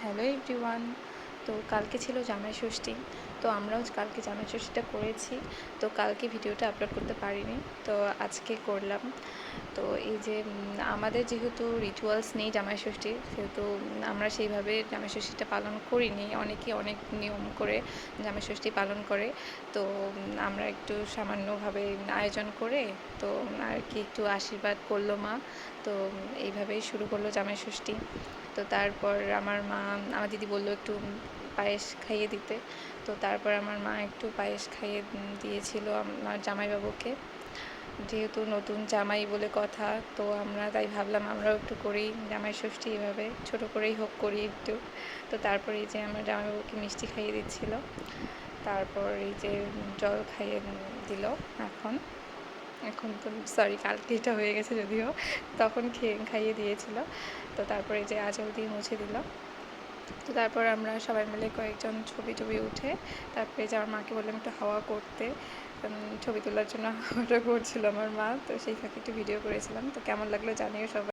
Hello everyone. তো কালকে ছিল জামাই ষষ্ঠী, তো আমরাও কালকে জামাই ষষ্ঠীটা করেছি। তো কালকে ভিডিওটা আপলোড করতে পারিনি, তো আজকে করলাম। তো এই যে আমাদের যেহেতু রিচুয়ালস নেই জামাই ষষ্ঠীর, সেহেতু আমরা সেইভাবে জামাই ষষ্ঠীটা পালন করিনি। অনেকেই অনেক নিয়ম করে জামাই ষষ্ঠী পালন করে, তো আমরা একটু সামান্যভাবে আয়োজন করে তো আর কি একটু আশীর্বাদ করলো মা। তো এইভাবেই শুরু করলো জামাই ষষ্ঠী। তো তারপর আমার দিদি বললো একটু পায়েস খাইয়ে দিতে। তো তারপর আমার মা একটু পায়েস খাইয়ে দিয়েছিল আমার জামাইবাবুকে। যেহেতু নতুন জামাই বলে কথা, তো আমরা তাই ভাবলাম আমরাও একটু করি জামাই ষষ্ঠী, এভাবে ছোট করেই হোক করি একটু। তো তারপর এই যে আমার জামাইবাবুকে মিষ্টি খাইয়ে দিচ্ছিল, তারপর এই যে জল খাইয়ে দিল। এখন এখন তো সরি, কালকে এটা হয়ে গেছে যদিও, তখন খাইয়ে দিয়েছিল। তো তারপরে যে আঁচল দিয়ে মুছে দিল। তো তারপর আমরা সবাই মিলে কয়েকজন ছবি টবি উঠে তারপরে যে আমার মাকে বললাম একটু হাওয়া করতে, ছবি তোলার জন্য হাওয়াটা করছিল আমার মা। তো সেই ফাঁকে একটু ভিডিও করেছিলাম। তো কেমন লাগলো জানিও সবাই।